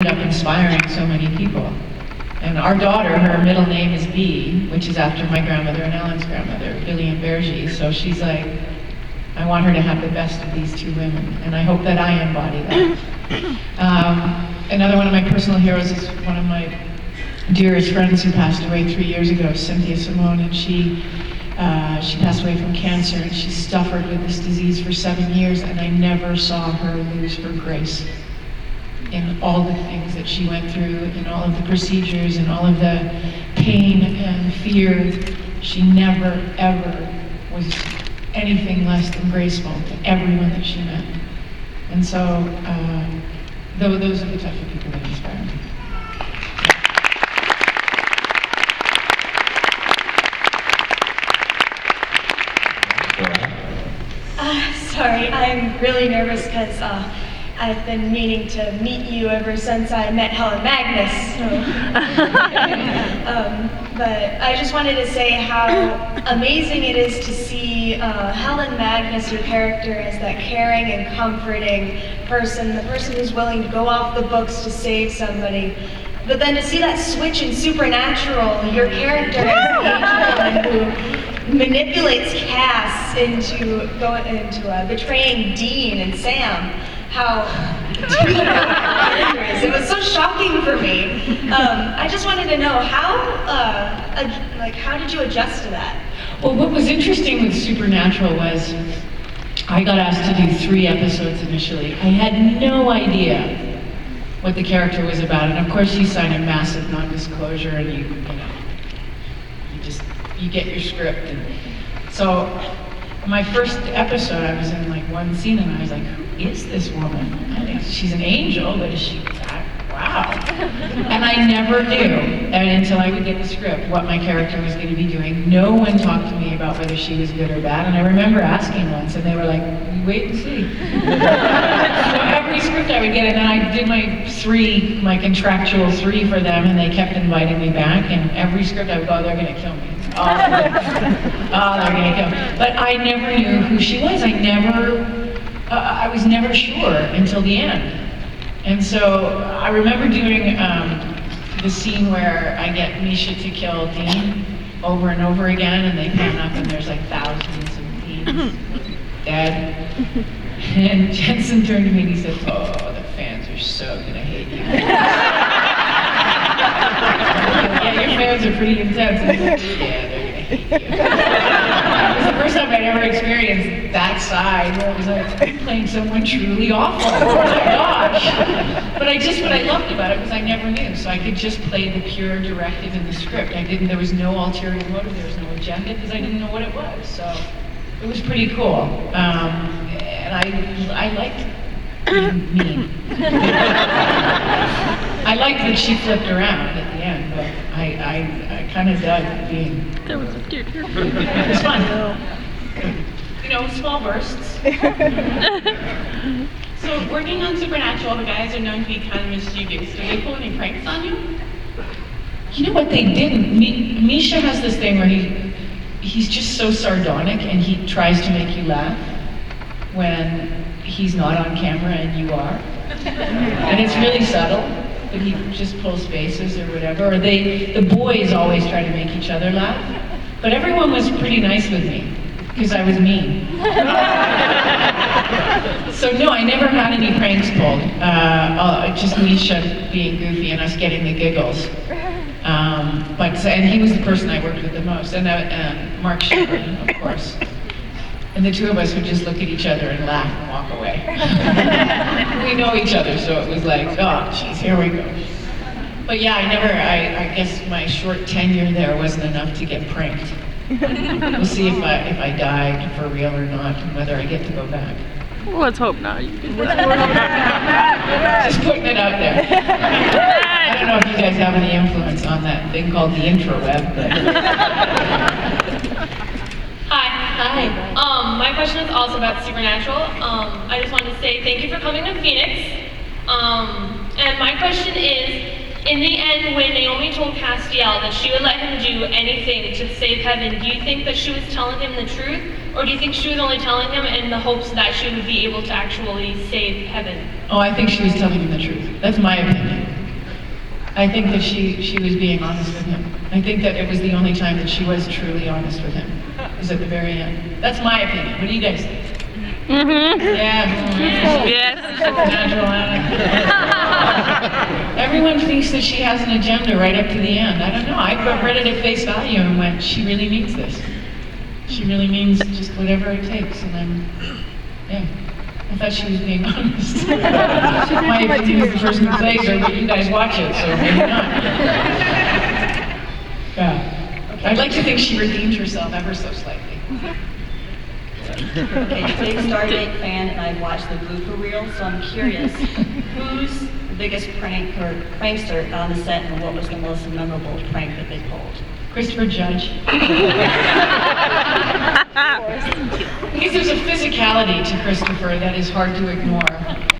ended up inspiring so many people. And our daughter, her middle name is B, which is after my grandmother and Ellen's grandmother, Lillian Bergy. So she's like, I want her to have the best of these two women, and I hope that I embody that. Another one of my personal heroes is one of my dearest friends who passed away 3 years ago, Cynthia Simone, and she passed away from cancer, and she suffered with this disease for 7 years, and I never saw her lose her grace in all the things that she went through, in all of the procedures, and all of the pain and fear. She never, ever was anything less than graceful to everyone that she met. And so, those are the type of people that inspire me. Sorry, I'm really nervous because I've been meaning to meet you ever since I met Helen Magnus. But I just wanted to say how amazing it is to see Helen Magnus, your character, as that caring and comforting person, the person who's willing to go off the books to save somebody. But then to see that switch in Supernatural, your character as the angel who manipulates Cass into betraying Dean and Sam. How it was so shocking for me. I just wanted to know how did you adjust to that? Well, what was interesting with Supernatural was I got asked to do 3 episodes initially. I had no idea what the character was about, and of course you sign a massive non-disclosure, and you get your script. And so my first episode, I was in like one scene, and I was like, who is this woman? I think she's an angel, but is she that? Wow. And I never knew, until I would get the script, what my character was going to be doing. No one talked to me about whether she was good or bad, and I remember asking once, and they were like, wait and see. So every script I would get, and then I did my contractual 3 for them, and they kept inviting me back, and every script I would go, they're going to kill me. Oh, they're going to kill me. But I never knew who she was. I was never sure until the end. And so I remember doing the scene where I get Misha to kill Dean over and over again, and they pan up and there's like thousands of Deans dead. And Jensen turned to me and he said, oh, the fans are so gonna hate you. Yeah, your fans are pretty intense. And yeah, they're gonna hate you. It was the first time I'd ever experienced that side where it was like playing someone truly awful. Oh my gosh. But what I loved about it was I never knew, so I could just play the pure directive in the script. There was no ulterior motive, there was no agenda, because I didn't know what it was. So it was pretty cool. And I liked being mean. I liked that she flipped around at the end, but I kind of dug being. That was a cute. It was fun. Small bursts. So working on Supernatural, the guys are known to be kind of mischievous. Did they pull any pranks on you? You know what, they didn't. Misha has this thing where he's just so sardonic, and he tries to make you laugh when he's not on camera and you are. And it's really subtle, but he just pulls faces or whatever. Or the boys always try to make each other laugh. But everyone was pretty nice with me, because I was mean. So no, I never had any pranks pulled. Just Misha being goofy and us getting the giggles. And he was the person I worked with the most. And Mark Shepard, of course. And the two of us would just look at each other and laugh and walk away. We know each other, so it was like, oh, geez, here we go. But yeah, I guess my short tenure there wasn't enough to get pranked. We'll see if I died for real or not, and whether I get to go back. Well, let's hope not. Just putting it out there. I don't know if you guys have any influence on that thing called the intraweb, but. Hi. My question is also about Supernatural. I just wanted to say thank you for coming to Phoenix. And my question is, in the end, when Naomi told Castiel that she would let him do anything to save heaven, do you think that she was telling him the truth? Or do you think she was only telling him in the hopes that she would be able to actually save heaven? Oh, I think she was telling him the truth. That's my opinion. I think that she was being honest with him. I think that it was the only time that she was truly honest with him, was at the very end. That's my opinion. What do you guys think? Mm-hmm. Yeah. Yes. Supernatural Anna. Everyone thinks that she has an agenda right up to the end. I don't know. I read it at face value and went, she really means this. She really means just whatever it takes. And yeah. I thought she was being honest. My opinion is the person who plays her, but you guys watch it, so maybe not. Yeah. I'd like to think she redeemed herself ever so slightly. Okay, big Stardate fan, and I watched the blooper reel, so I'm curious, who's the biggest prank or prankster on the set, and what was the most memorable prank that they pulled? Christopher Judge. Because there's a physicality to Christopher that is hard to ignore.